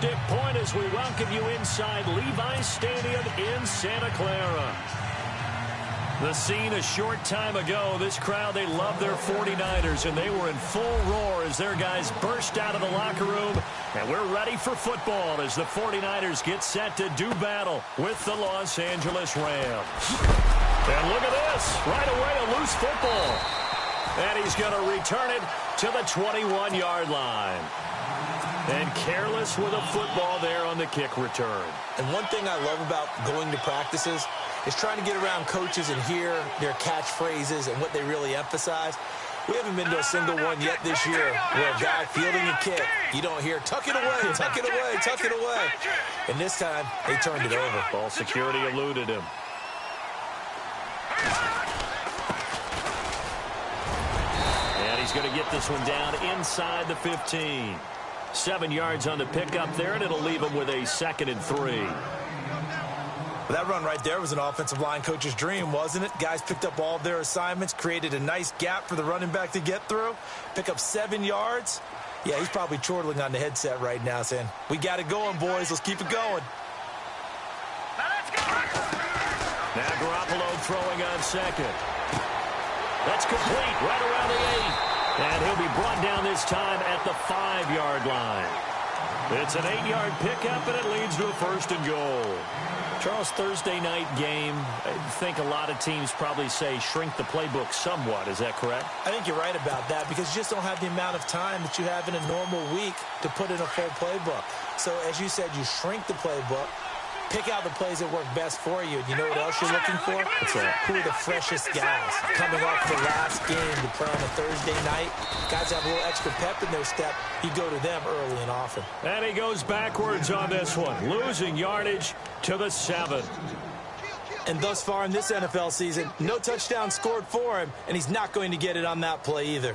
Stick point as we welcome you inside Levi's Stadium in Santa Clara. The scene a short time ago, this crowd, they love their 49ers, and they were in full roar as their guys burst out of the locker room. And we're ready for football as the 49ers get set to do battle with the Los Angeles Rams. And look at this. Right away, a loose football. And he's going to return it to the 21-yard line. And careless with a football there on the kick return. And one thing I love about going to practices is trying to get around coaches and hear their catchphrases and what they really emphasize. We haven't been to a single one yet this year where a guy fielding a kick, you don't hear, tuck it away, tuck it away, tuck it away. And this time, they turned it over. Ball security eluded him. And he's going to get this one down inside the 15. 7 yards on the pickup there, and it'll leave him with a 2nd and 3. That run right there was an offensive line coach's dream, wasn't it? Guys picked up all of their assignments, created a nice gap for the running back to get through, pick up 7 yards. Yeah, he's probably chortling on the headset right now saying, we got it going, boys. Let's keep it going. Now Garoppolo throwing on 2nd. That's complete right around the 8. And he'll be brought down this time at the 5-yard line. It's an 8-yard pickup, and it leads to a 1st and goal. Charles, Thursday night game, I think a lot of teams probably say shrink the playbook somewhat. Is that correct? I think you're right about that because you just don't have the amount of time that you have in a normal week to put in a full playbook. So, as you said, you shrink the playbook, pick out the plays that work best for you. And you know what else you're looking for? What's that? Who are the freshest guys coming off the last game to play on a Thursday night? Guys have a little extra pep in their step. You go to them early and often. And he goes backwards on this one, losing yardage to the 7. And thus far in this NFL season, no touchdown scored for him, and he's not going to get it on that play either.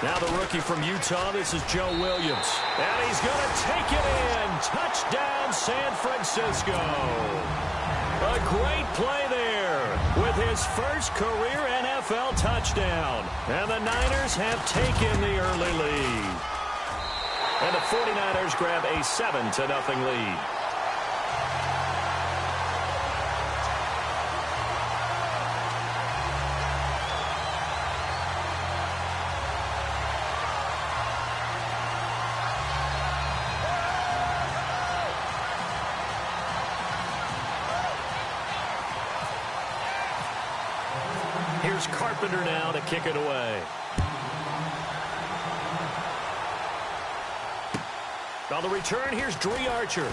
Now the rookie from Utah, this is Joe Williams. And he's going to take it in. Touchdown, San Francisco. A great play there with his first career NFL touchdown. And the Niners have taken the early lead. And the 49ers grab a 7-0 lead. Here's Carpenter now to kick it away. On the return, here's Dree Archer.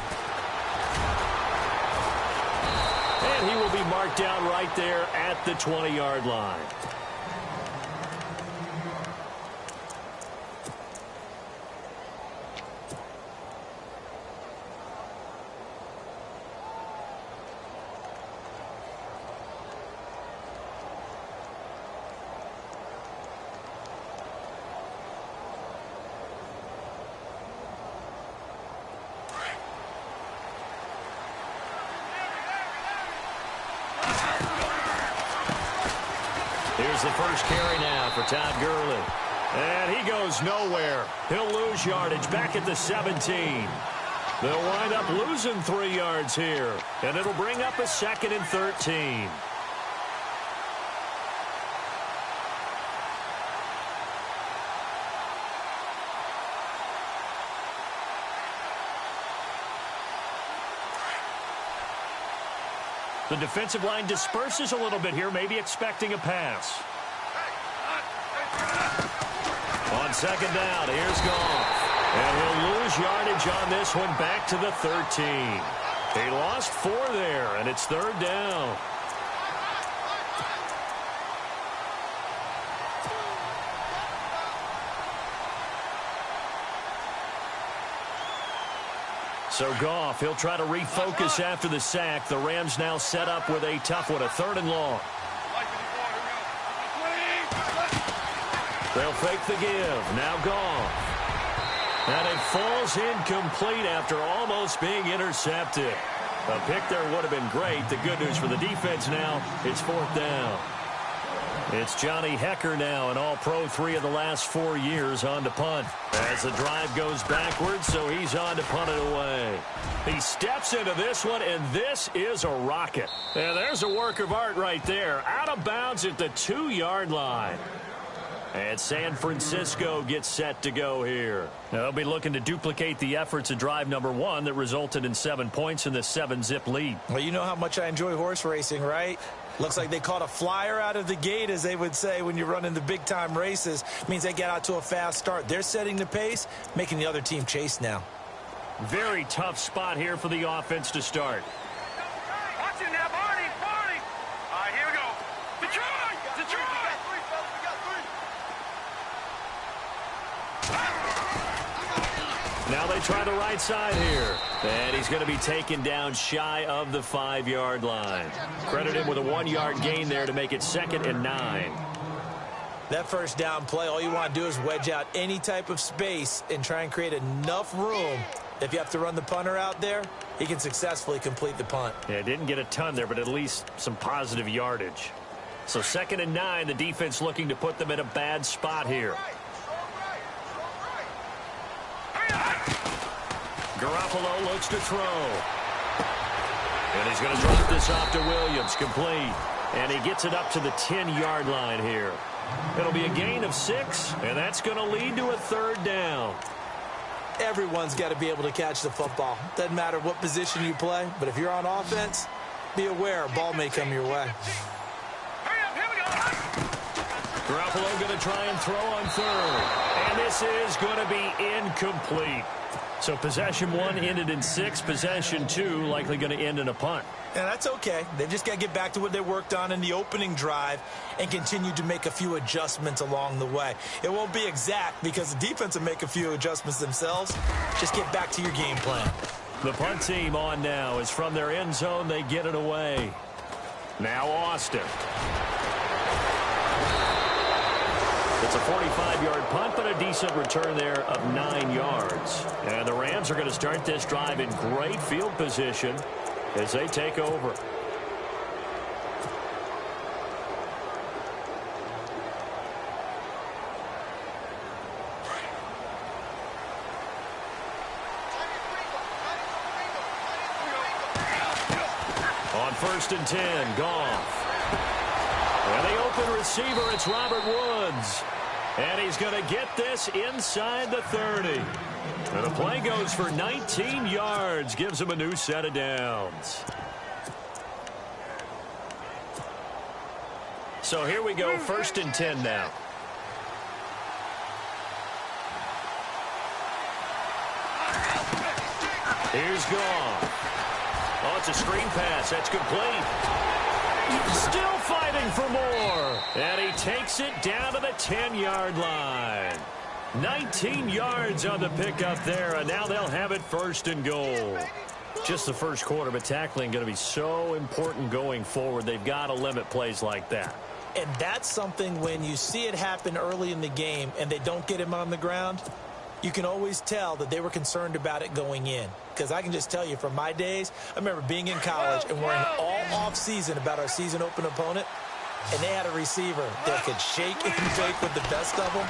And he will be marked down right there at the 20-yard line. Here's the first carry now for Todd Gurley. And he goes nowhere. He'll lose yardage back at the 17. They'll wind up losing 3 yards here. And it'll bring up a 2nd and 13. The defensive line disperses a little bit here, maybe expecting a pass. On 2nd down, here's Goff. And he'll lose yardage on this one back to the 13. He lost 4 there, and it's 3rd down. So Goff, he'll try to refocus after the sack. The Rams now set up with a tough one, a 3rd and long. They'll fake the give. Now Goff. And it falls incomplete after almost being intercepted. A pick there would have been great. The good news for the defense now, it's 4th down. It's Johnny Hecker now, an all-pro 3 of the last 4 years on to punt. As the drive goes backwards, so he's on to punt it away. He steps into this one, and this is a rocket. And there's a work of art right there. Out of bounds at the 2-yard line. And San Francisco gets set to go here. They'll be looking to duplicate the efforts of drive number 1 that resulted in 7 points in the 7-zip lead. Well, you know how much I enjoy horse racing, right? Looks like they caught a flyer out of the gate, as they would say when you're running the big-time races. Means they get out to a fast start. They're setting the pace, making the other team chase now. Very tough spot here for the offense to start. Watch it now, Barney. All right, here we go. Detroit! Detroit! Now they try the right side here. And he's going to be taken down shy of the 5-yard line. Credit him with a 1-yard gain there to make it 2nd and 9. That first down play, all you want to do is wedge out any type of space and try and create enough room. If you have to run the punter out there, he can successfully complete the punt. Yeah, didn't get a ton there, but at least some positive yardage. So 2nd and 9, the defense looking to put them in a bad spot here. Garoppolo looks to throw. And he's going to drop this off to Williams, complete. And he gets it up to the 10-yard line here. It'll be a gain of 6, and that's going to lead to a 3rd down. Everyone's got to be able to catch the football. Doesn't matter what position you play, but if you're on offense, be aware a ball may come your way. Garoppolo going to try and throw on 3rd. And this is going to be incomplete. So possession 1 ended in 6. Possession 2 likely going to end in a punt. Yeah, that's okay. They've just got to get back to what they worked on in the opening drive and continue to make a few adjustments along the way. It won't be exact because the defense will make a few adjustments themselves. Just get back to your game plan. The punt team on now is from their end zone. They get it away. Now Austin. It's a 45-yard punt, but a decent return there of 9 yards. And the Rams are going to start this drive in great field position as they take over. On 1st and 10, Goff. And the open receiver, it's Robert Woods. And he's going to get this inside the 30. And the play goes for 19 yards, gives him a new set of downs. So here we go, 1st and 10 now. Here's Goff. Oh, it's a screen pass. That's complete. Still fighting for more. And he takes it down to the 10-yard line. 19 yards on the pickup there, and now they'll have it 1st and goal. Just the first quarter, but tackling going to be so important going forward. They've got to limit plays like that. And that's something when you see it happen early in the game and they don't get him on the ground, you can always tell that they were concerned about it going in. Because I can just tell you from my days, I remember being in college and worrying all off-season about our season open opponent, and they had a receiver that could shake and bake with the best of them.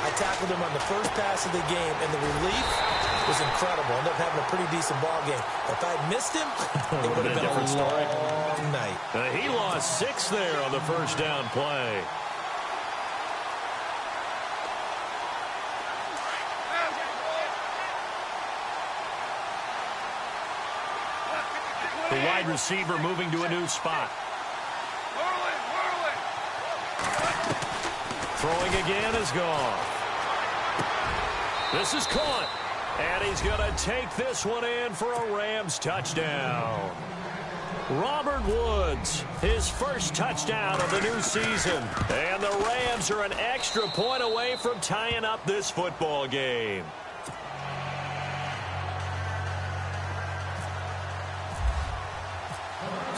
I tackled him on the first pass of the game, and the relief was incredible. Ended up having a pretty decent ball game. If I'd missed him, it would have been a long night. He lost 6 there on the first down play. The wide receiver moving to a new spot. Throwing again is gone. This is caught. And he's going to take this one in for a Rams touchdown. Robert Woods, his first touchdown of the new season. And the Rams are an extra point away from tying up this football game.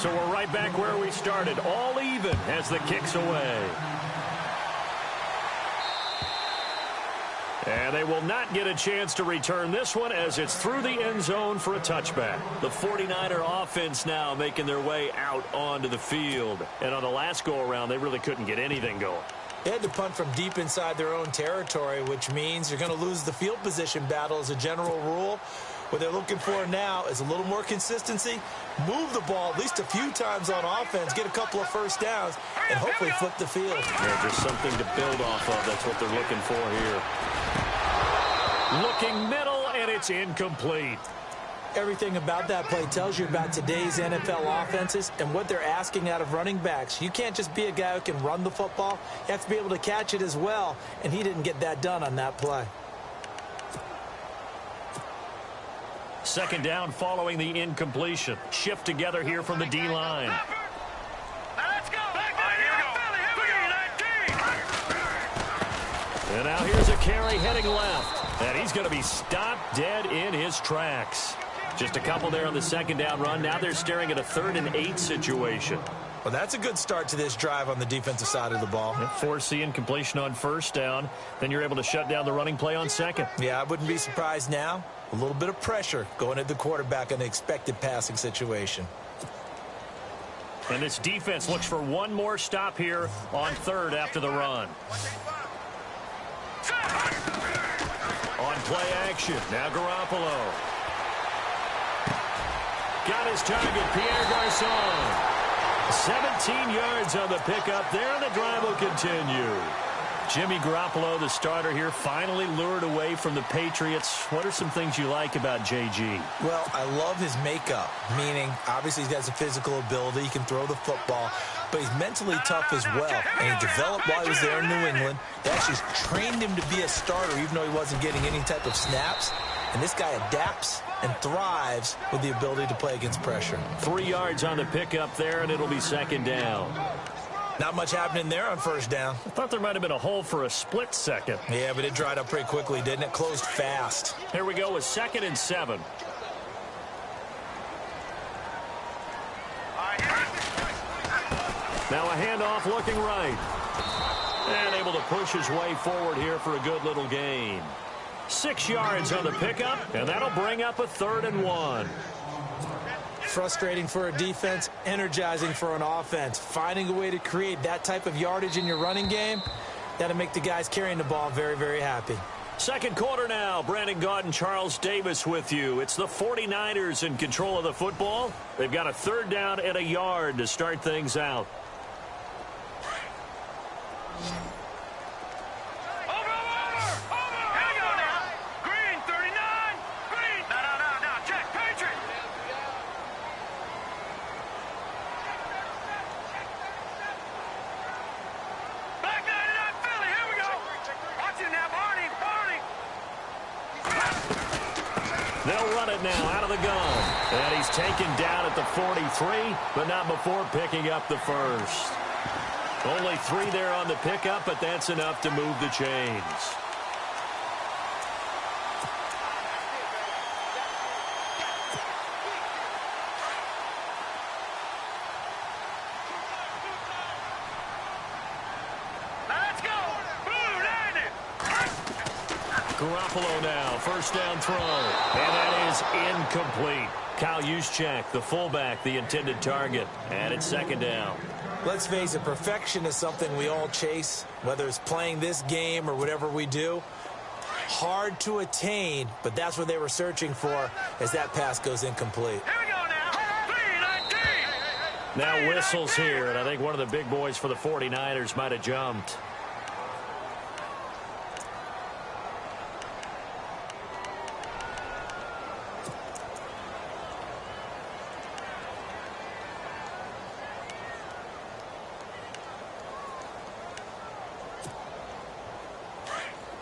So we're right back where we started, all even as the kick's away. And they will not get a chance to return this one as it's through the end zone for a touchback. The 49er offense now making their way out onto the field. And on the last go-around, they really couldn't get anything going. They had to punt from deep inside their own territory, which means you're going to lose the field position battle as a general rule. What they're looking for now is a little more consistency, move the ball at least a few times on offense, get a couple of first downs, and hopefully flip the field. Yeah, just something to build off of. That's what they're looking for here. Looking middle, and it's incomplete. Everything about that play tells you about today's NFL offenses and what they're asking out of running backs. You can't just be a guy who can run the football. You have to be able to catch it as well, and he didn't get that done on that play. Second down following the incompletion. Shift together here from the D-line. Let's go. And now here's a carry heading left. And he's going to be stopped dead in his tracks. Just a couple there on the second down run. Now they're staring at a 3rd and 8 situation. Well, that's a good start to this drive on the defensive side of the ball. Force the incompletion on first down. Then you're able to shut down the running play on second. Yeah, I wouldn't be surprised now. A little bit of pressure going at the quarterback in an expected passing situation. And this defense looks for one more stop here on 3rd after the run. On play action, now Garoppolo. Got his target, Pierre Garçon. 17 yards on the pickup there, and the drive will continue. Jimmy Garoppolo, the starter here, finally lured away from the Patriots. What are some things you like about JG? Well, I love his makeup, meaning obviously he has a physical ability. He can throw the football, but he's mentally tough as well. And he developed while he was there in New England. They actually trained him to be a starter, even though he wasn't getting any type of snaps. And this guy adapts and thrives with the ability to play against pressure. 3 yards on the pickup there, and it'll be second down. Not much happening there on first down. I thought there might have been a hole for a split second. Yeah, but it dried up pretty quickly, didn't it? Closed fast. Here we go with 2nd and 7. Now a handoff looking right. And able to push his way forward here for a good little gain. 6 yards on the pickup, and that'll bring up a 3rd and 1. Frustrating for a defense, energizing for an offense. Finding a way to create that type of yardage in your running game, that'll make the guys carrying the ball very, very happy. Second quarter now. Brandon Gaud and Charles Davis with you. It's the 49ers in control of the football. They've got a 3rd down and a yard to start things out. They'll run it now out of the gun. And he's taken down at the 43, but not before picking up the first. Only 3 there on the pickup, but that's enough to move the chains. Garoppolo now, first down throw, and that is incomplete. Kyle Juszczyk, the fullback, the intended target, and it's second down. Let's face it, perfection is something we all chase, whether it's playing this game or whatever we do. Hard to attain, but that's what they were searching for as that pass goes incomplete. Here we go now. 3-19. Now whistles here, and I think one of the big boys for the 49ers might have jumped.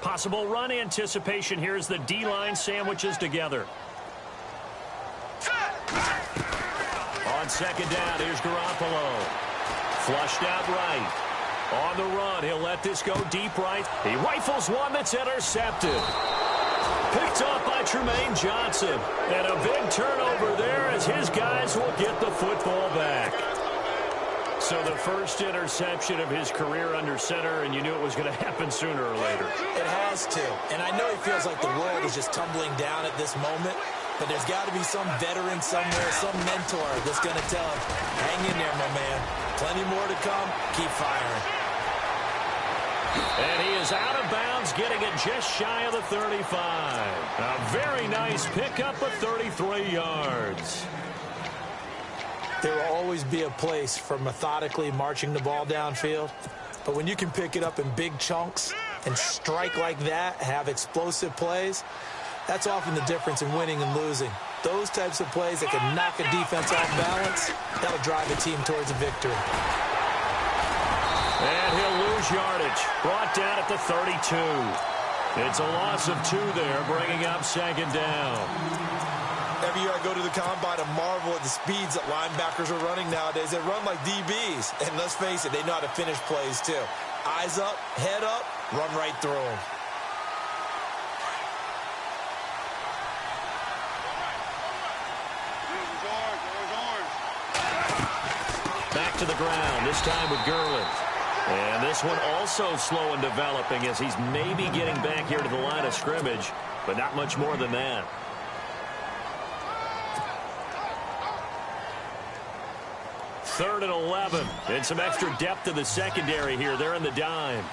Possible run anticipation here as the D-line sandwiches together. On second down, here's Garoppolo. Flushed out right. On the run, he'll let this go deep right. He rifles one that's intercepted. Picked off by Tremaine Johnson. And a big turnover there as his guys will get the football back. So the first interception of his career under center, and you knew it was going to happen sooner or later. It has to. And I know he feels like the world is just tumbling down at this moment, but there's got to be some veteran somewhere, some mentor that's going to tell him, hang in there, my man. Plenty more to come. Keep firing. And he is out of bounds, getting it just shy of the 35. A very nice pickup of 33 yards. There will always be a place for methodically marching the ball downfield. But when you can pick it up in big chunks and strike like that, have explosive plays, that's often the difference in winning and losing. Those types of plays that can knock a defense off balance, that'll drive a team towards a victory. And he'll lose yardage. Brought down at the 32. It's a loss of 2 there, bringing up second down. Every year I go to the combine and marvel at the speeds that linebackers are running nowadays. They run like DBs. And let's face it, they know how to finish plays too. Eyes up, head up, run right through them. Back to the ground, this time with Gurley. And this one also slow in developing as he's maybe getting back here to the line of scrimmage, but not much more than that. Third and 11, and some extra depth to the secondary here. They're in the dime.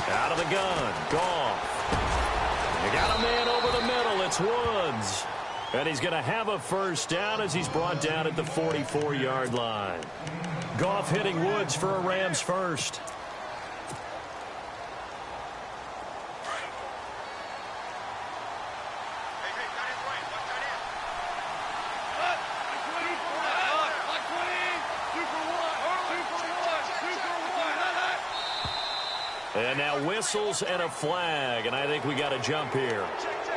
Out of the gun, Goff. They got a man over the middle. It's Woods. And he's going to have a first down as he's brought down at the 44-yard line. Goff hitting Woods for a Rams first. And now whistles and a flag, and I think we got a jump here.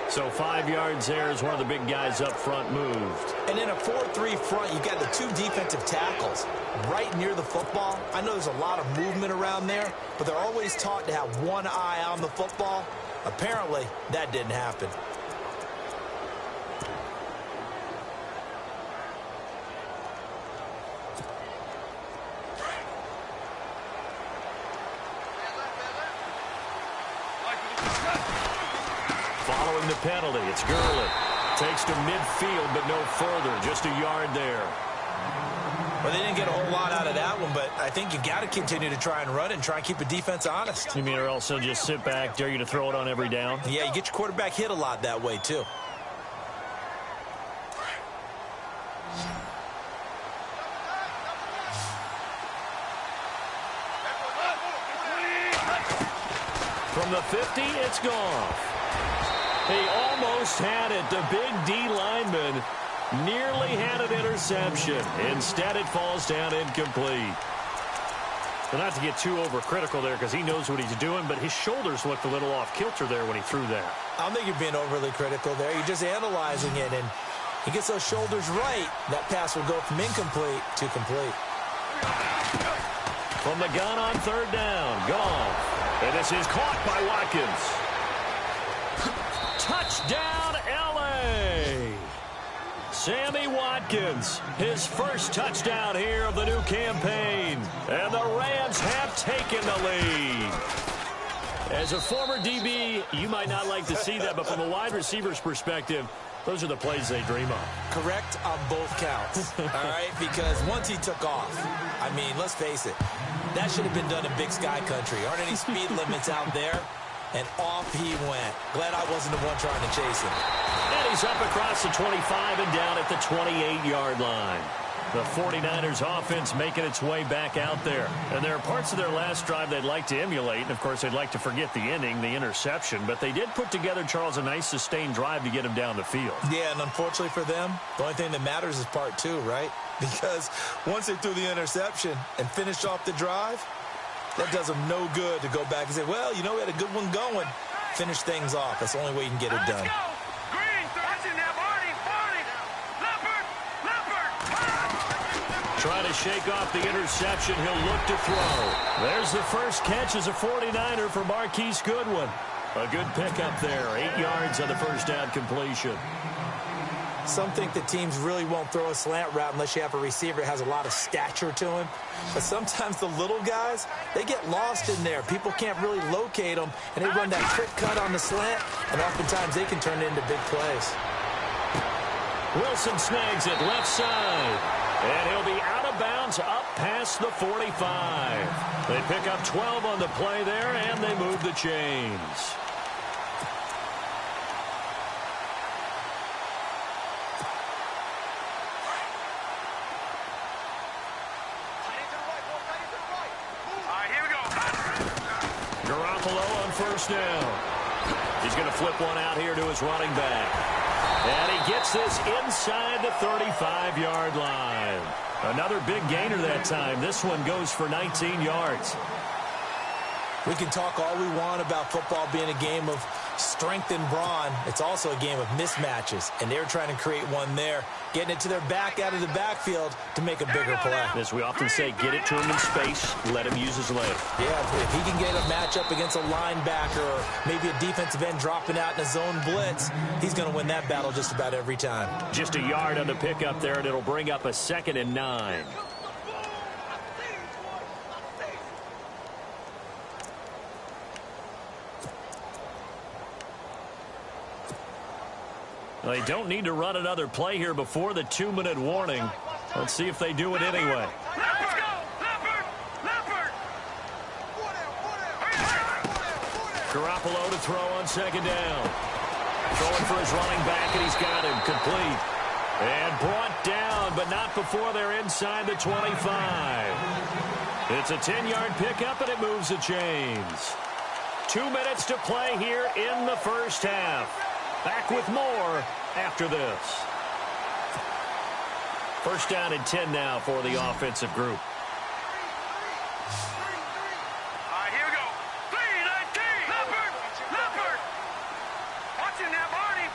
So 5 yards there as one of the big guys up front moved. And in a 4-3 front, you've got the 2 defensive tackles right near the football. I know there's a lot of movement around there, but they're always taught to have one eye on the football. Apparently, that didn't happen. Following the penalty, it's Gurley. Takes to midfield, but no further. Just a yard there. Well, they didn't get a whole lot out of that one, but I think you got to continue to try and run and try and keep the defense honest. You mean or else they'll just sit back, dare you to throw it on every down? Yeah, you get your quarterback hit a lot that way, too. From the 50, it's Goff. He almost had it. The big D lineman nearly had an interception. Instead, it falls down incomplete. Well, not to get too overcritical there because he knows what he's doing, but his shoulders looked a little off kilter there when he threw that. I don't think you're being overly critical there. You're just analyzing it, and he gets those shoulders right. That pass will go from incomplete to complete. From the gun on third down, Goff. And this is caught by Watkins. Touchdown, L.A. Sammy Watkins, his first touchdown here of the new campaign. And the Rams have taken the lead. As a former DB, you might not like to see that, but from a wide receiver's perspective, those are the plays they dream of. Correct on both counts, all right? Because once he took off, I mean, let's face it, that should have been done in Big Sky Country. Aren't any speed limits out there? And off he went. Glad I wasn't the one trying to chase him. And he's up across the 25 and down at the 28-yard line. The 49ers offense making its way back out there. And there are parts of their last drive they'd like to emulate. And, of course, they'd like to forget the inning, the interception. But they did put together, Charles, a nice sustained drive to get him down the field. Yeah, and unfortunately for them, the only thing that matters is part 2, right? Because once they threw the interception and finished off the drive, that does them no good to go back and say, well, you know, we had a good one going. Finish things off. That's the only way you can get it done. Trying to shake off the interception. He'll look to throw. There's the first catch as a 49er for Marquise Goodwin. A good pickup there. 8 yards on the first down completion. Some think the teams really won't throw a slant route unless you have a receiver that has a lot of stature to him. But sometimes the little guys, they get lost in there. People can't really locate them, and they run that quick cut on the slant, and oftentimes they can turn it into big plays. Wilson snags it left side, and he'll be out of bounds up past the 45. They pick up 12 on the play there, and they move the chains. Garoppolo on first down. He's going to flip one out here to his running back. And he gets this inside the 35-yard line. Another big gainer that time. This one goes for 19 yards. We can talk all we want about football being a game of strength and brawn. It's also a game of mismatches, and they're trying to create one there, getting it to their back out of the backfield to make a bigger play. As we often say, get it to him in space, let him use his leg. Yeah, if he can get a matchup against a linebacker or maybe a defensive end dropping out in a zone blitz, he's going to win that battle just about every time. Just a yard on the pickup there, and it'll bring up a 2nd and 9. They don't need to run another play here before the 2-minute warning. Let's see if they do it anyway. Garoppolo to throw on 2nd down. Throwing for his running back, and he's got him complete. And brought down, but not before they're inside the 25. It's a 10-yard pickup, and it moves the chains. 2 minutes to play here in the first half. Back with more after this. First down and 10 now for the offensive group. All right, here we go. 3-19. Leopard. Watching that, Barney.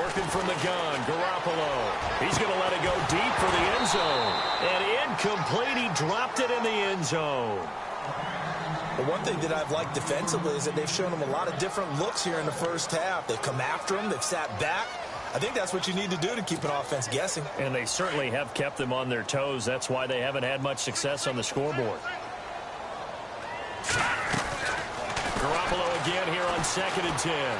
Working from the gun, Garoppolo. He's going to let it go deep for the end zone. And incomplete. He dropped it in the end zone. But one thing that I've liked defensively is that they've shown them a lot of different looks here in the first half. They've come after him. They've sat back. I think that's what you need to do to keep an offense guessing. And they certainly have kept them on their toes. That's why they haven't had much success on the scoreboard. Garoppolo again here on 2nd and 10.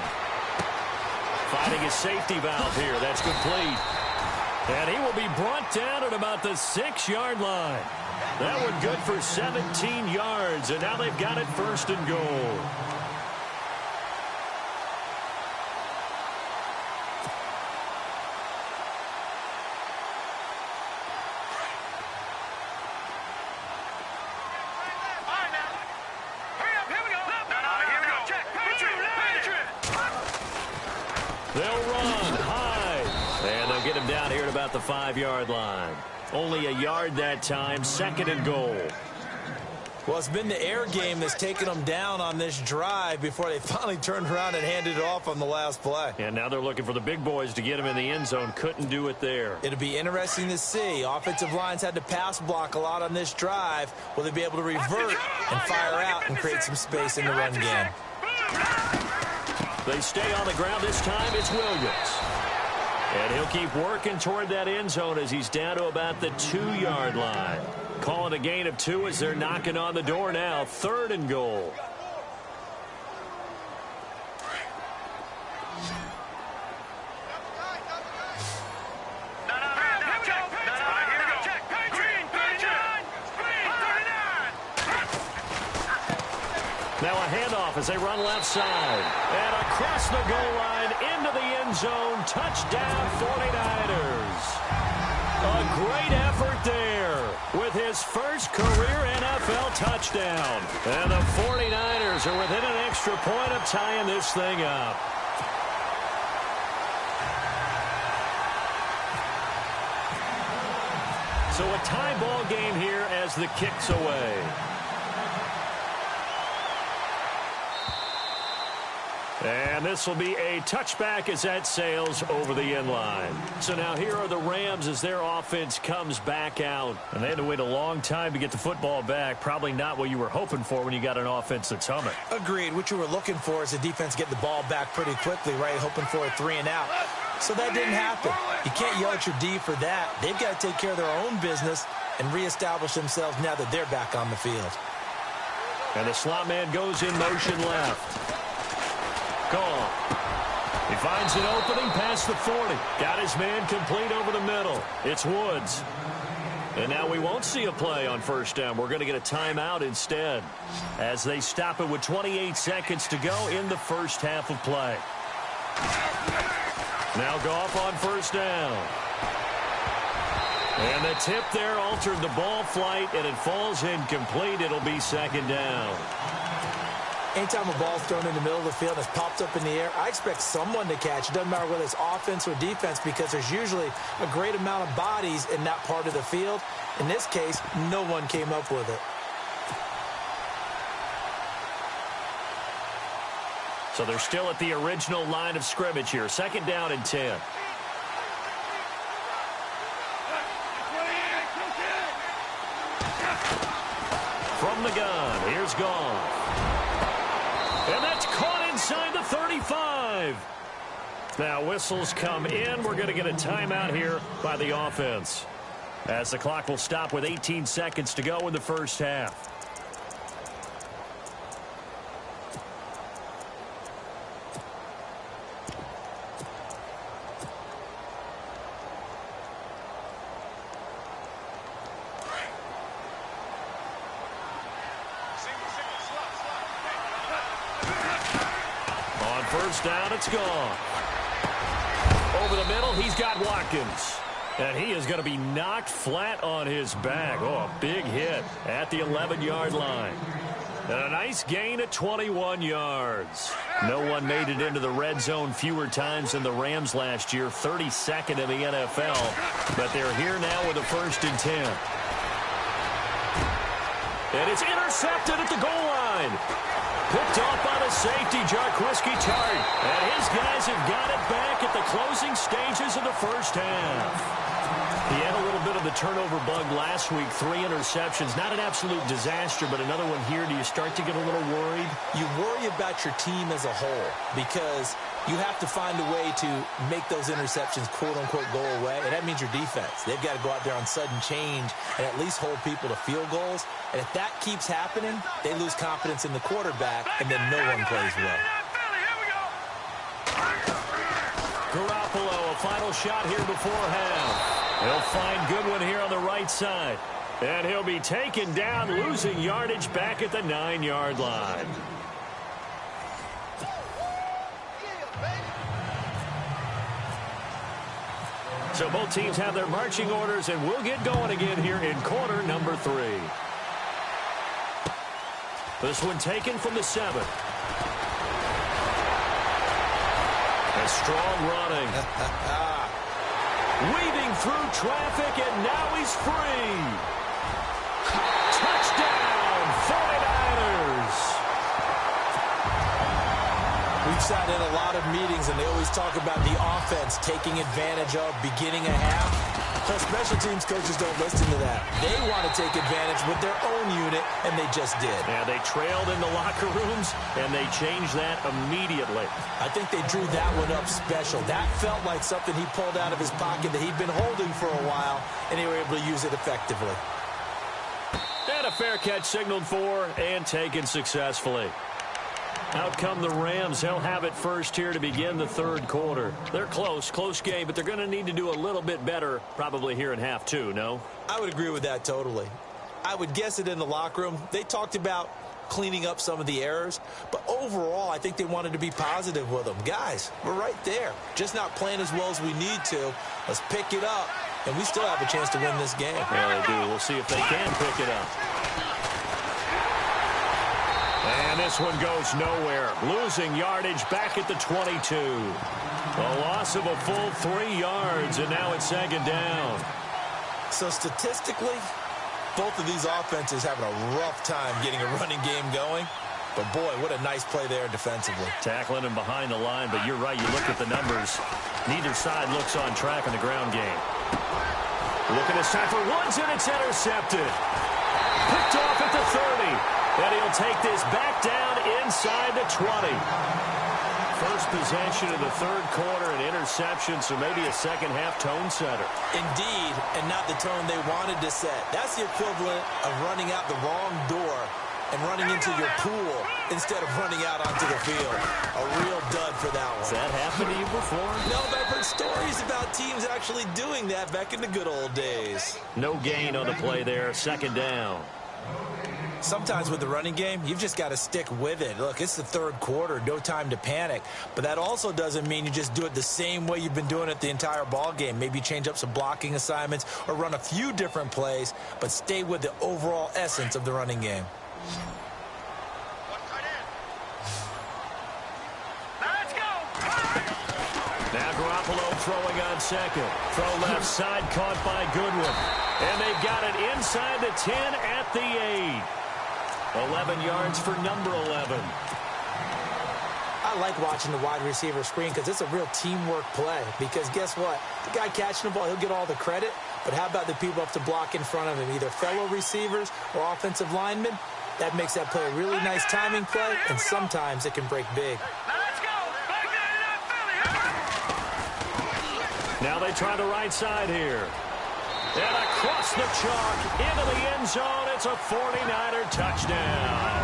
Finding a safety valve here. That's complete. And he will be brought down at about the 6-yard line. That one good for 17 yards, and now they've got it 1st and goal. They'll run high, and they'll get him down here at about the 5-yard line. Only a yard that time, 2nd and goal. Well, it's been the air game that's taken them down on this drive before they finally turned around and handed it off on the last play. And now they're looking for the big boys to get him in the end zone. Couldn't do it there. It'll be interesting to see. Offensive lines had to pass block a lot on this drive. Will they be able to revert and fire out and create some space in the run game? They stay on the ground this time. It's Williams. And he'll keep working toward that end zone as he's down to about the 2-yard line. Calling a gain of 2 as they're knocking on the door now. 3rd and goal. Now a handoff as they run left side. And across the goal line into the end zone. Touchdown 49ers. A great effort there with his first career NFL touchdown. And the 49ers are within an extra point of tying this thing up. So a tie ball game here as the kick's away. And this will be a touchback as that sails over the end line. So now here are the Rams as their offense comes back out. And they had to wait a long time to get the football back. Probably not what you were hoping for when you got an offense that's humming. Agreed. What you were looking for is the defense get the ball back pretty quickly, right? Hoping for a 3-and-out. So that didn't happen. You can't yell at your D for that. They've got to take care of their own business and reestablish themselves now that they're back on the field. And the slot man goes in motion left. Gone. He finds an opening past the 40. Got his man complete over the middle. It's Woods. And now we won't see a play on first down. We're going to get a timeout instead as they stop it with 28 seconds to go in the first half of play. Now Goff on first down. And the tip there altered the ball flight, and it falls incomplete. It'll be second down. Anytime a ball's thrown in the middle of the field and it's popped up in the air, I expect someone to catch. It doesn't matter whether it's offense or defense because there's usually a great amount of bodies in that part of the field. In this case, no one came up with it. So they're still at the original line of scrimmage here. Second down and 10. From the gun, here's Goff. And that's caught inside the 35. Now whistles come in. We're going to get a timeout here by the offense, as the clock will stop with 18 seconds to go in the first half. First down, it's gone. Over the middle, he's got Watkins. And he is going to be knocked flat on his back. Oh, a big hit at the 11-yard line. And a nice gain at 21 yards. No one made it into the red zone fewer times than the Rams last year, 32nd in the NFL. But they're here now with a 1st and 10. And it's intercepted at the goal line. Picked off by the safety, Jarquiski Tart. And his guys have got it back at the closing stages of the first half. He had a little bit of the turnover bug last week, 3 interceptions. Not an absolute disaster, but another one here. Do you start to get a little worried? You worry about your team as a whole because you have to find a way to make those interceptions, quote-unquote, go away. And that means your defense. They've got to go out there on sudden change and at least hold people to field goals. And if that keeps happening, they lose confidence in the quarterback, and then no one plays well. Garoppolo, a final shot here before half. He'll find Goodwin here on the right side. And he'll be taken down, losing yardage back at the 9-yard line. So both teams have their marching orders, and we'll get going again here in quarter number 3. This one taken from the 7. A strong running. Weaving through traffic, and now he's free. Touchdown, 49ers. We've sat in a lot of meetings, and they always talk about the offense taking advantage of beginning a half. So special teams coaches don't listen to that. They want to take advantage with their own unit, and they just did. Yeah, they trailed in the locker rooms, and they changed that immediately. I think they drew that one up special. That felt like something he pulled out of his pocket that he'd been holding for a while, and they were able to use it effectively. And a fair catch signaled for and taken successfully. Out come the Rams. They'll have it first here to begin the third quarter. They're close game, but they're going to need to do a little bit better probably here in half 2, no? I would agree with that totally. I would guess it in the locker room. They talked about cleaning up some of the errors, but overall I think they wanted to be positive with them. Guys, we're right there. Just not playing as well as we need to. Let's pick it up, and we still have a chance to win this game. Yeah, they do. We'll see if they can pick it up. And this one goes nowhere. Losing yardage back at the 22. A loss of a full 3 yards, and now it's second down. So statistically, both of these offenses having a rough time getting a running game going. But, boy, what a nice play there defensively. Tackling him behind the line, but you're right. You look at the numbers. Neither side looks on track in the ground game. Looking this time for Woods, and it's intercepted. Picked off at the 30. And he'll take this back down inside the 20. First possession of the third quarter, an interception, so maybe a second-half tone setter. Indeed, and not the tone they wanted to set. That's the equivalent of running out the wrong door and running into your pool instead of running out onto the field. A real dud for that one. Has that happened to you before? No, but I've heard stories about teams actually doing that back in the good old days. No gain on the play there, second down. Sometimes with the running game, you've just got to stick with it. Look, it's the third quarter, no time to panic. But that also doesn't mean you just do it the same way you've been doing it the entire ball game. Maybe change up some blocking assignments or run a few different plays, but stay with the overall essence of the running game. Now Garoppolo throwing on second. Throw left side, caught by Goodwin. And they've got it inside the 10 at the 8. 11 yards for number 11. I like watching the wide receiver screen because it's a real teamwork play. Because guess what? The guy catching the ball, he'll get all the credit. But how about the people up to block in front of him, either fellow receivers or offensive linemen? That makes that play a really nice timing play, and sometimes it can break big. Now they try the right side here. And across the chalk, into the end zone, it's a 49er touchdown.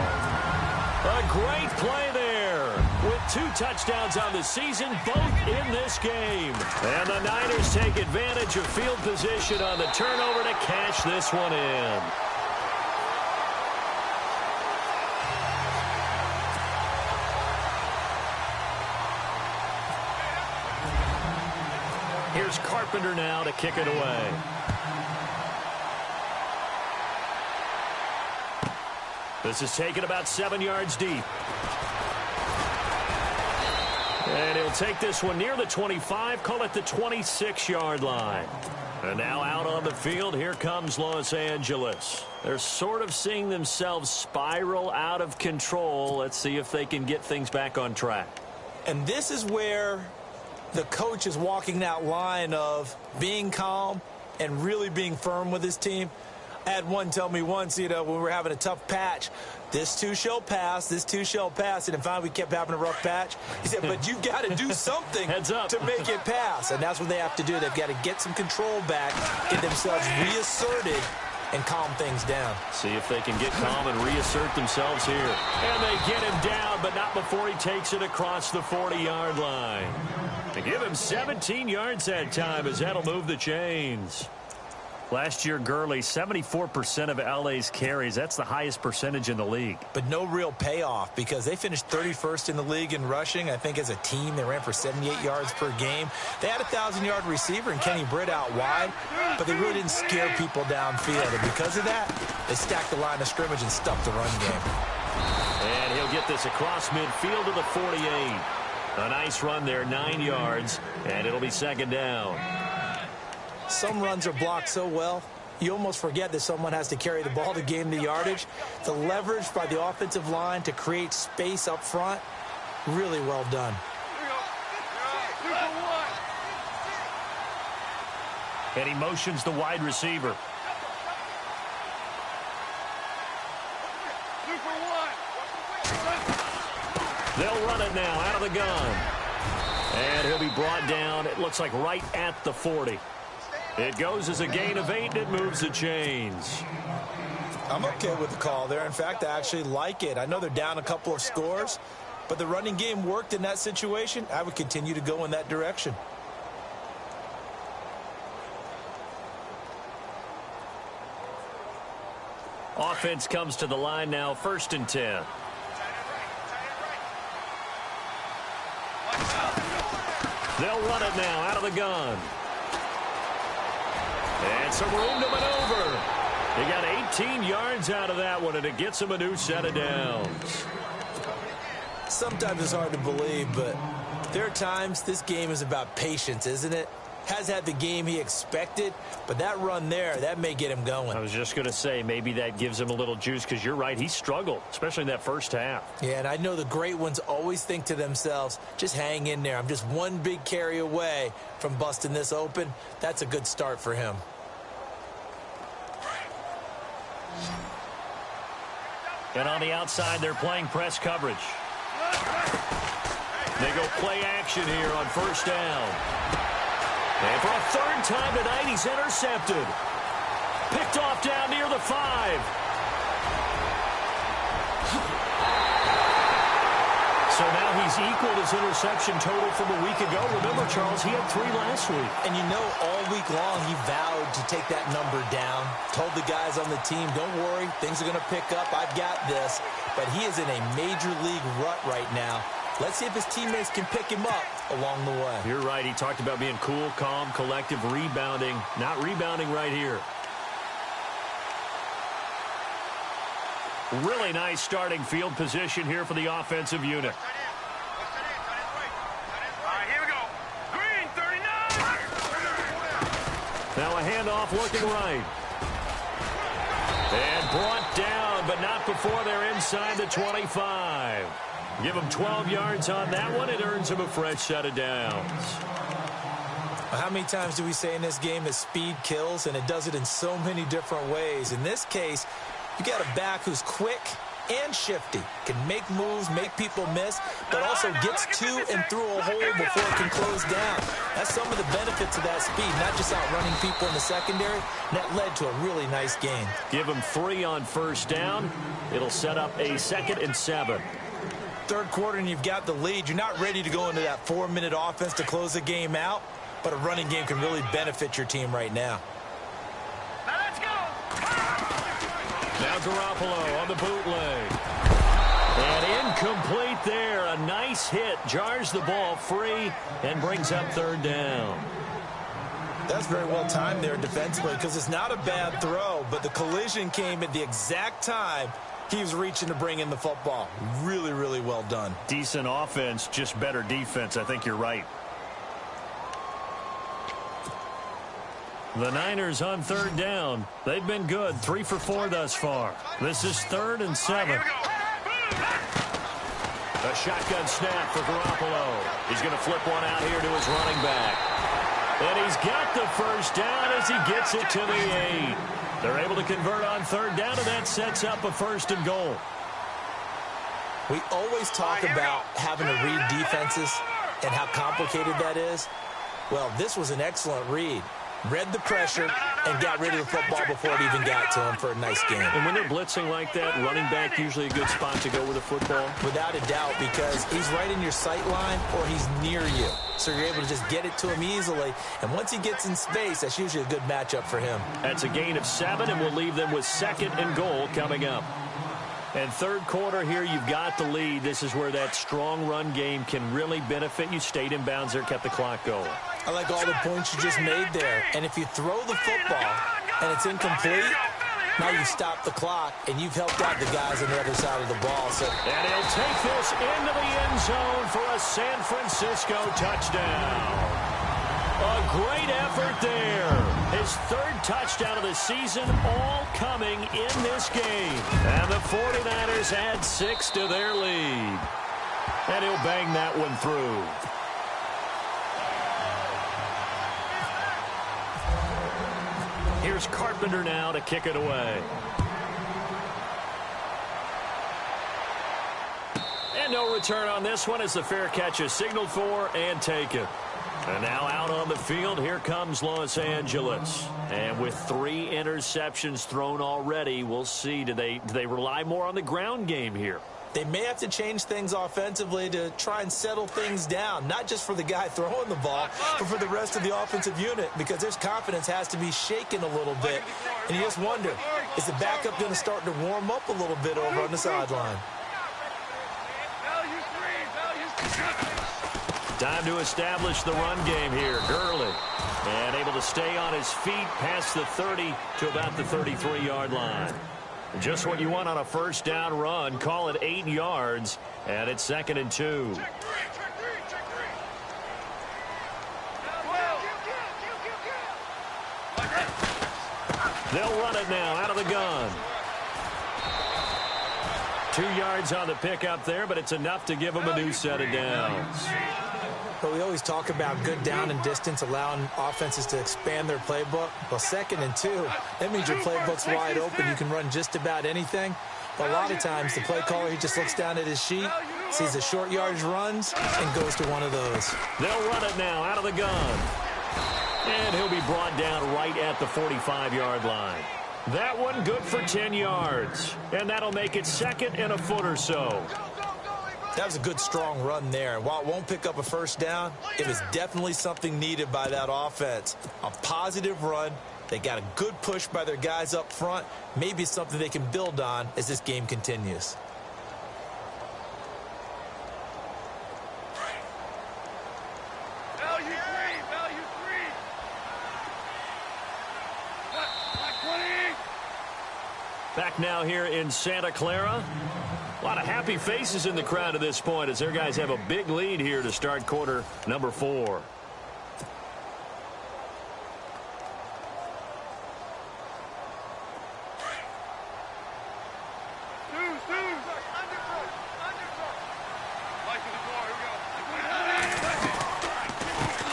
A great play there, with 2 touchdowns on the season, both in this game. And the Niners take advantage of field position on the turnover to cash this one in. Here's Carpenter now to kick it away. This is taken about 7 yards deep. And he'll take this one near the 25, call it the 26-yard line. And now out on the field, here comes Los Angeles. They're sort of seeing themselves spiral out of control. Let's see if they can get things back on track. And this is where the coach is walking that line of being calm and really being firm with his team. I had one tell me once, when we were having a tough patch, this too shall pass, this too shall pass. And finally we kept having a rough patch. He said, but you've got to do something Heads up. to make it pass. And that's what they have to do. They've got to get some control back, get themselves reasserted, and calm things down. See if they can get calm and reassert themselves here. And they get him down, but not before he takes it across the 40-yard line. They give him 17 yards that time, as that'll move the chains. Last year, Gurley, 74% of LA's carries. That's the highest percentage in the league. But no real payoff because they finished 31st in the league in rushing. I think as a team, they ran for 78 yards per game. They had a 1,000-yard receiver in Kenny Britt out wide, but they really didn't scare people downfield. And because of that, they stacked the line of scrimmage and stuffed the run game. And he'll get this across midfield to the 48. A nice run there, 9 yards, and it'll be second down. Some runs are blocked so well, you almost forget that someone has to carry the ball to gain the yardage. The leverage by the offensive line to create space up front, really well done. And he motions the wide receiver. They'll run it now out of the gun. And he'll be brought down, it looks like right at the 40. It goes as a gain of 8, and it moves the chains. I'm okay with the call there. In fact, I actually like it. I know they're down a couple of scores, but the running game worked in that situation. I would continue to go in that direction. Offense comes to the line now, 1st and 10. They'll run it now out of the gun. And some room to maneuver. He got 18 yards out of that one, and it gets him a new set of downs. Sometimes it's hard to believe, but there are times this game is about patience, isn't it? has had the game he expected, but that run there, that may get him going. I was just going to say, maybe that gives him a little juice, because you're right, he struggled, especially in that first half. Yeah, and I know the great ones always think to themselves, just hang in there. I'm just one big carry away from busting this open. That's a good start for him. And on the outside, they're playing press coverage. They go play action here on first down. And for a third time tonight, he's intercepted. Picked off down near the 5. So now he's equaled his interception total from a week ago. Remember, Charles, he had 3 last week. And you know, all week long, he vowed to take that number down. Told the guys on the team, don't worry, things are going to pick up. I've got this. But he is in a major league rut right now. Let's see if his teammates can pick him up along the way. You're right. He talked about being cool, calm, collective, rebounding. Not rebounding right here. Really nice starting field position here for the offensive unit. All right, here we go. Green, 39. Now a handoff looking right. And brought down, but not before they're inside the 25. Give him 12 yards on that one. It earns him a fresh set of downs. How many times do we say in this game that speed kills, and it does it in so many different ways? In this case, you got a back who's quick and shifty, can make moves, make people miss, but also gets to and through a hole before it can close down. That's some of the benefits of that speed, not just outrunning people in the secondary. And that led to a really nice gain. Give him 3 on first down. It'll set up a 2nd and 7. Third quarter and you've got the lead. You're not ready to go into that 4-minute offense to close the game out, but a running game can really benefit your team right now. Now let's go. Now Garoppolo on the bootleg. And incomplete there. A nice hit. Jars the ball free and brings up 3rd down. That's very well timed there defensively, because it's not a bad throw, but the collision came at the exact time he was reaching to bring in the football. Really, really well done. Decent offense, just better defense. I think you're right. The Niners on 3rd down. They've been good. 3 for 4 thus far. This is 3rd and 7. A shotgun snap for Garoppolo. He's going to flip one out here to his running back. And he's got the first down as he gets it to the 8. They're able to convert on 3rd down, and that sets up a 1st and goal. We always talk about having to read defenses and how complicated that is. Well, this was an excellent read. Read the pressure and got rid of the football before it even got to him for a nice game. And when they're blitzing like that, running back usually a good spot to go with a football? Without a doubt, because he's right in your sight line or he's near you. So you're able to just get it to him easily. And once he gets in space, that's usually a good matchup for him. That's a gain of 7, and we'll leave them with 2nd and goal coming up. And 3rd quarter here, you've got the lead. This is where that strong run game can really benefit you. Stayed in bounds there, kept the clock going. I like all the points you just made there. And if you throw the football and it's incomplete, now you stop the clock and you've helped out the guys on the other side of the ball. And he'll take this into the end zone for a San Francisco touchdown. A great effort there. His 3rd touchdown of the season, all coming in this game. And the 49ers add 6 to their lead. And he'll bang that one through. Here's Carpenter now to kick it away. And no return on this one as the fair catch is signaled for and taken. And now out on the field, here comes Los Angeles. And with 3 interceptions thrown already, we'll see. Do they rely more on the ground game here? They may have to change things offensively to try and settle things down, not just for the guy throwing the ball, but for the rest of the offensive unit, because their confidence has to be shaken a little bit. And you just wonder, is the backup going to start to warm up a little bit over on the sideline? Time to establish the run game here. Gurley. And able to stay on his feet past the 30 to about the 33-yard line. Just what you want on a first down run. Call it 8 yards. And it's 2nd and 2. They'll run it now out of the gun. 2 yards on the pickup there, but it's enough to give them a new set of downs. But we always talk about good down and distance, allowing offenses to expand their playbook. Well, 2nd and 2, that means your playbook's wide open. You can run just about anything. But a lot of times, the play caller, he just looks down at his sheet, sees the short yardage runs, and goes to one of those. They'll run it now out of the gun. And he'll be brought down right at the 45-yard line. That one good for 10 yards. And that'll make it 2nd and a foot or so. That was a good, strong run there. And while it won't pick up a first down, it was definitely something needed by that offense. A positive run. They got a good push by their guys up front. Maybe something they can build on as this game continues. Value 3. Back now here in Santa Clara. A lot of happy faces in the crowd at this point as their guys have a big lead here to start quarter number 4.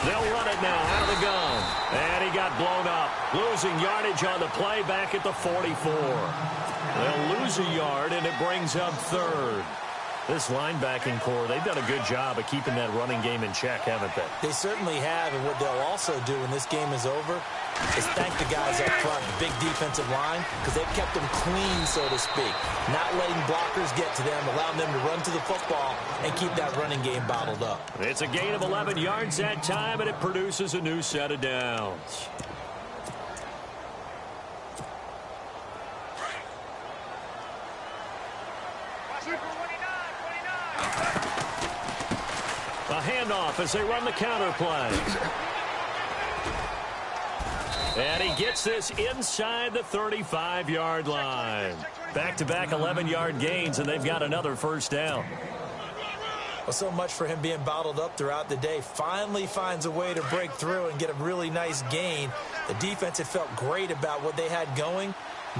They'll run it now out of the gun. And he got blown up. Losing yardage on the play back at the 44. They'll lose a yard, and it brings up 3rd. This linebacking core, they've done a good job of keeping that running game in check, haven't they? They certainly have, and what they'll also do when this game is over is thank the guys up front, the big defensive line, because they've kept them clean, so to speak. Not letting blockers get to them, allowing them to run to the football and keep that running game bottled up. It's a gain of 11 yards that time, and it produces a new set of downs. A handoff as they run the counter play. And he gets this inside the 35-yard line. Back-to-back 11-yard gains, and they've got another first down. Well, so much for him being bottled up throughout the day. Finally finds a way to break through and get a really nice gain. The defense had felt great about what they had going.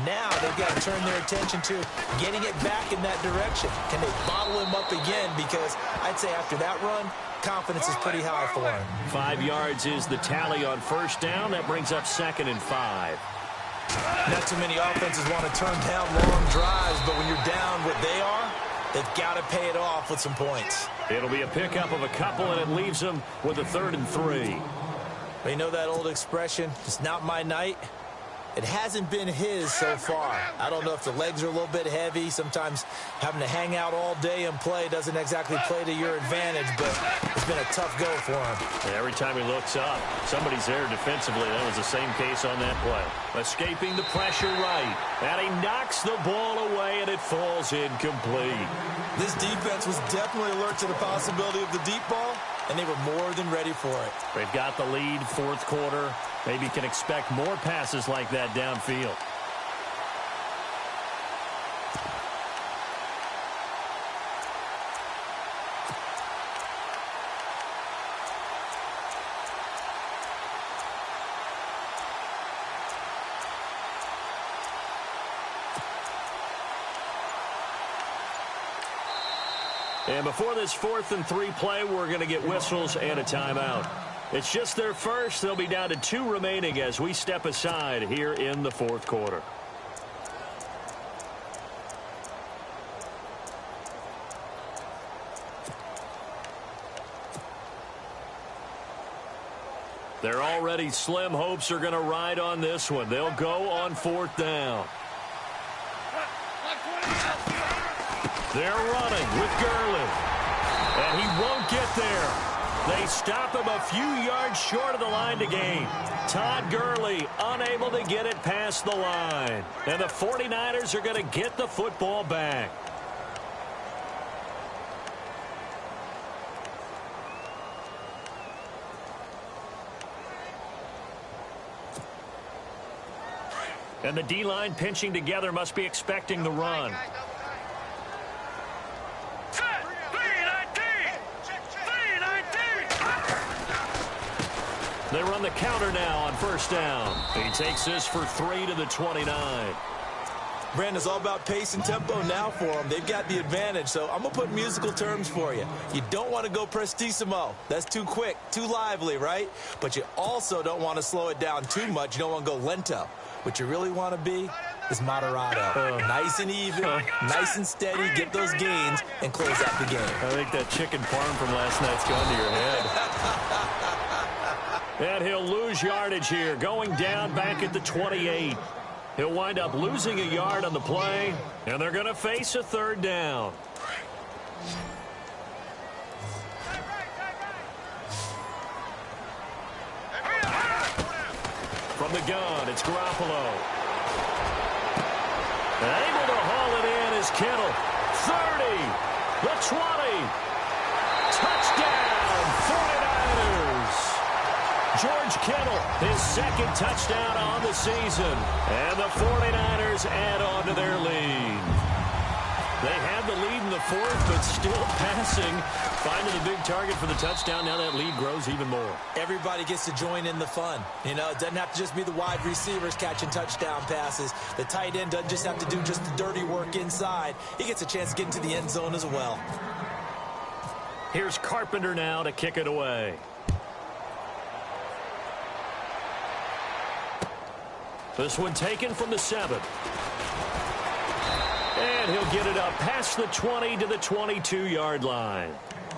Now they've got to turn their attention to getting it back in that direction. Can they bottle him up again? Because I'd say after that run, confidence is pretty high for him. 5 yards is the tally on first down. That brings up 2nd and 5. Not too many offenses want to turn down long drives, but when you're down what they are, they've got to pay it off with some points. It'll be a pickup of a couple, and it leaves them with a 3rd and 3. You know that old expression, it's not my night. It hasn't been his so far. I don't know if the legs are a little bit heavy. Sometimes having to hang out all day and play doesn't exactly play to your advantage, but it's been a tough go for him. And every time he looks up, somebody's there defensively. That was the same case on that play. Escaping the pressure right. And he knocks the ball away, and it falls incomplete. This defense was definitely alert to the possibility of the deep ball, and they were more than ready for it. They've got the lead, 4th quarter. Maybe can expect more passes like that downfield. And before this 4th and 3 play, we're going to get whistles and a timeout. It's just their first. They'll be down to 2 remaining as we step aside here in the 4th quarter. They're already slim hopes are going to ride on this one. They'll go on 4th down. They're running with Gurley. And he won't get there. They stop him a few yards short of the line to gain. Todd Gurley unable to get it past the line. And the 49ers are going to get the football back. And the D-line pinching together must be expecting the run. They run the counter now on first down. He takes this for 3 to the 29. Brandon, it's all about pace and tempo now for them. They've got the advantage, so I'm going to put musical terms for you. You don't want to go prestissimo. That's too quick, too lively, right? But you also don't want to slow it down too much. You don't want to go lento. What you really want to be is moderato. Nice and even, nice and steady, get those gains, and close out the game. I think that chicken parm from last night's gone to your head. And he'll lose yardage here, going down back at the 28. He'll wind up losing a yard on the play, and they're going to face a third down. From the gun, it's Garoppolo. Able to haul it in is Kittle. 30, the 20. Touchdown, 49ers. George Kittle, his second touchdown on the season. And the 49ers add on to their lead. They had the lead in the fourth, but still passing. Finding the big target for the touchdown. Now that lead grows even more. Everybody gets to join in the fun. You know, it doesn't have to just be the wide receivers catching touchdown passes. The tight end doesn't just have to do just the dirty work inside. He gets a chance to get into the end zone as well. Here's Carpenter now to kick it away. This one taken from the 7. And he'll get it up past the 20 to the 22-yard line.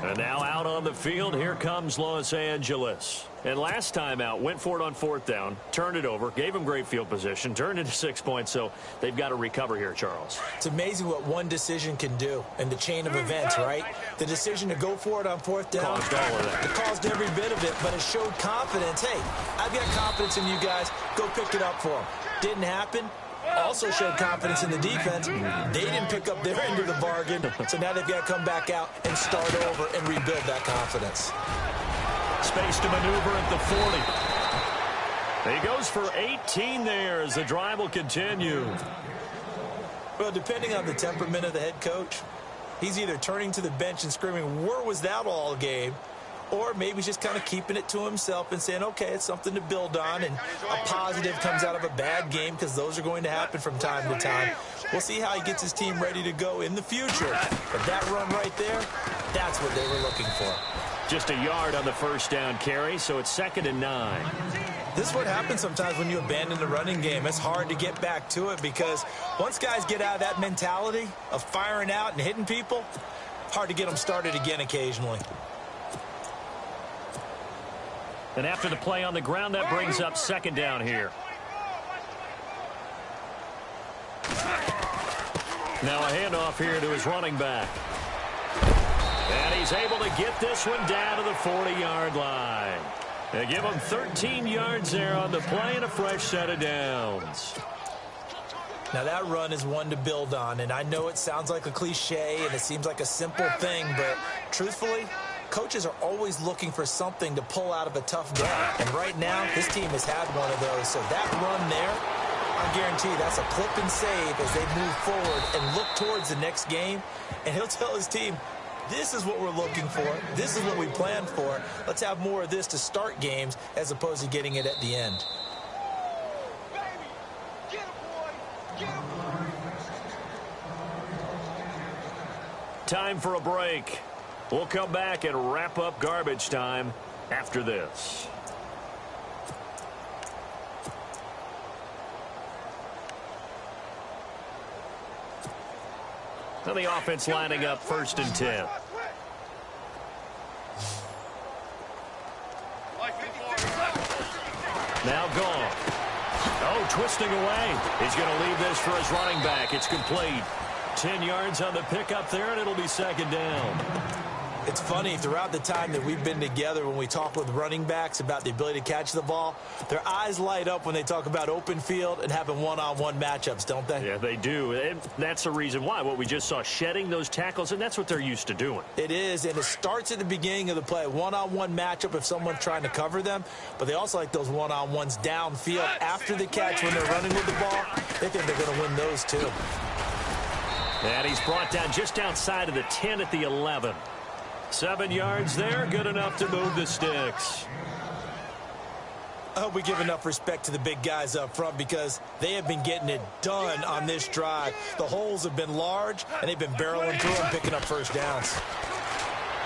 And now out on the field, here comes Los Angeles. And last time out, went for it on fourth down, turned it over, gave him great field position, turned it to 6 points, so they've got to recover here, Charles. It's amazing what one decision can do in the chain of events, right? The decision to go for it on fourth down Caused all of that. It caused every bit of it, but it showed confidence. Hey, I've got confidence in you guys. Go pick it up for them. Didn't happen. Also showed confidence in the defense. They didn't pick up their end of the bargain, so now they've got to come back out and start over and rebuild that confidence. Space to maneuver at the 40. He goes for 18 there as the drive will continue. Well, depending on the temperament of the head coach, he's either turning to the bench and screaming, where was that all game? Or maybe he's just kind of keeping it to himself and saying, okay, it's something to build on, and a positive comes out of a bad game because those are going to happen from time to time. We'll see how he gets his team ready to go in the future. But that run right there, that's what they were looking for. Just a yard on the first down carry, so it's 2nd and 9. This is what happens sometimes when you abandon the running game. It's hard to get back to it because once guys get out of that mentality of firing out and hitting people, hard to get them started again occasionally. And after the play on the ground, that brings up 2nd down here. Now a handoff here to his running back. And he's able to get this one down to the 40-yard line. They give him 13 yards there on the play and a fresh set of downs. Now that run is one to build on, and I know it sounds like a cliche and it seems like a simple thing, but truthfully, coaches are always looking for something to pull out of a tough game. And right now, this team has had one of those. So that run there, I guarantee you that's a clip and save as they move forward and look towards the next game. And he'll tell his team, this is what we're looking for. This is what we planned for. Let's have more of this to start games as opposed to getting it at the end. Time for a break. We'll come back and wrap up garbage time after this. Now the offense lining up 1st and 10. Now gone. Oh, twisting away. He's going to leave this for his running back. It's complete. 10 yards on the pickup there, and it'll be 2nd down. It's funny, throughout the time that we've been together, when we talk with running backs about the ability to catch the ball, their eyes light up when they talk about open field and having one-on-one matchups, don't they? Yeah, they do. And that's the reason why. What we just saw, shedding those tackles, and that's what they're used to doing. It is, and it starts at the beginning of the play. One-on-one matchup if someone's trying to cover them, but they also like those one-on-ones downfield after the catch when they're running with the ball. They think they're going to win those too. And he's brought down just outside of the 10 at the 11. 7 yards there, good enough to move the sticks. I hope we give enough respect to the big guys up front because they have been getting it done on this drive. The holes have been large, and they've been barreling through them, picking up first downs.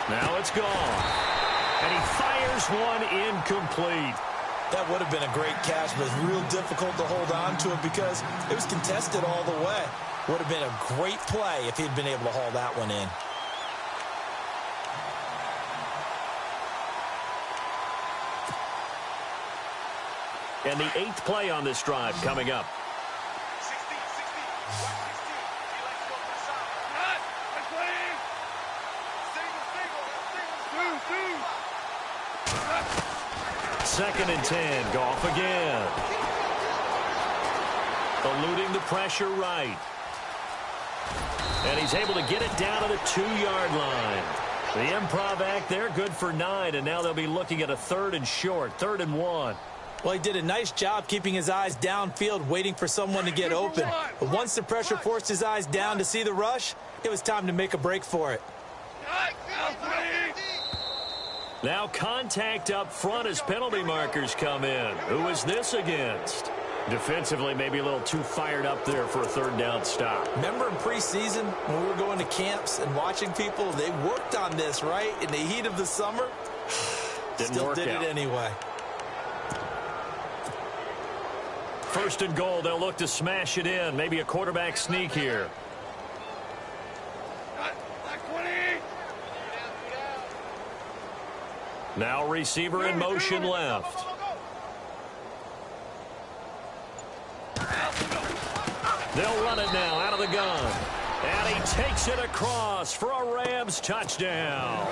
Now it's gone. And he fires one incomplete. That would have been a great catch, but it's real difficult to hold on to it because it was contested all the way. Would have been a great play if he'd been able to haul that one in. And the 8th play on this drive coming up. 16. Watch 16. He likes to go for the side. That's clean. Single. 2nd and 10. Goff again. Eluding the pressure right. And he's able to get it down to the 2-yard line. The improv act there, good for 9. And now they'll be looking at a 3rd and short, 3rd and 1. Well, he did a nice job keeping his eyes downfield, waiting for someone to get open. But once the pressure forced his eyes down to see the rush, it was time to make a break for it. Now contact up front as penalty markers come in. Who is this against? Defensively, maybe a little too fired up there for a 3rd down stop. Remember in preseason when we were going to camps and watching people, they worked on this, right? In the heat of the summer, still did it anyway. 1st and goal, they'll look to smash it in. Maybe a quarterback sneak here. Now receiver in motion left. They'll run it now out of the gun. And he takes it across for a Rams touchdown.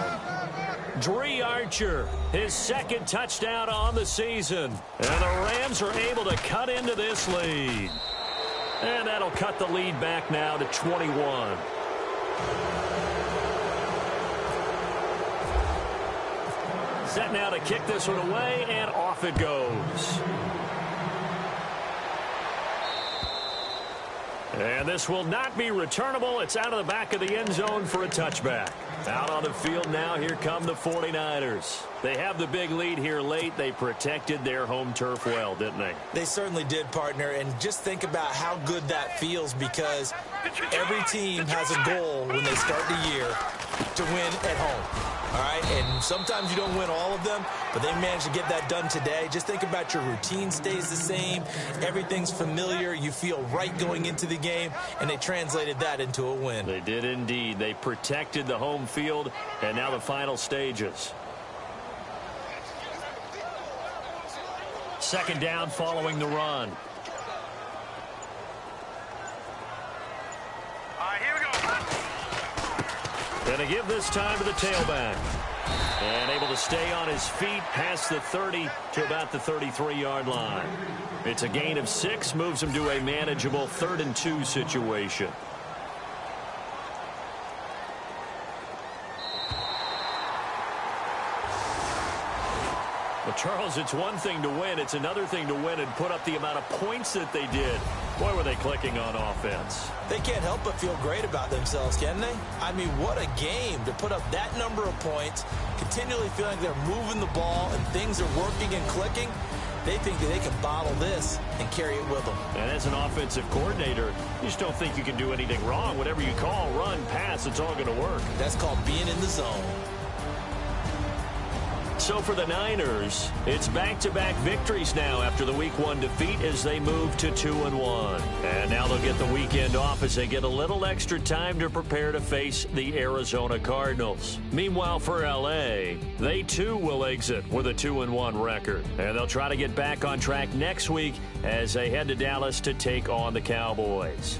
Dree Archer, his 2nd touchdown on the season. And the Rams are able to cut into this lead. And that'll cut the lead back now to 21. Set now to kick this one away, and off it goes. And this will not be returnable. It's out of the back of the end zone for a touchback. Out on the field now, here come the 49ers. They have the big lead here late. They protected their home turf well, didn't they? They certainly did, partner. And just think about how good that feels because every team has a goal when they start the year to win at home. All right, and sometimes you don't win all of them, but they managed to get that done today. Just think about your routine stays the same. Everything's familiar. You feel right going into the game, and they translated that into a win. They did indeed. They protected the home field, and now the final stages. 2nd down following the run. Going to give this time to the tailback. And able to stay on his feet past the 30 to about the 33-yard line. It's a gain of 6, moves him to a manageable 3rd and 2 situation. Well, Charles, it's one thing to win. It's another thing to win and put up the amount of points that they did. Boy, were they clicking on offense. They can't help but feel great about themselves, can they? I mean, what a game to put up that number of points, continually feeling like they're moving the ball and things are working and clicking. They think that they can bottle this and carry it with them. And as an offensive coordinator, you just don't think you can do anything wrong. Whatever you call, run, pass, it's all going to work. That's called being in the zone. So for the Niners, it's back-to-back victories now after the Week 1 defeat as they move to 2-1. And now they'll get the weekend off as they get a little extra time to prepare to face the Arizona Cardinals. Meanwhile, for L.A., they too will exit with a 2-1 record. And they'll try to get back on track next week as they head to Dallas to take on the Cowboys.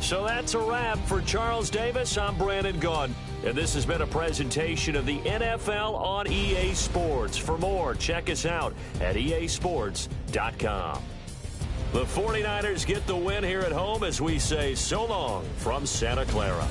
So that's a wrap. For Charles Davis, I'm Brandon Gaudin. And this has been a presentation of the NFL on EA Sports. For more, check us out at easports.com. The 49ers get the win here at home as we say so long from Santa Clara.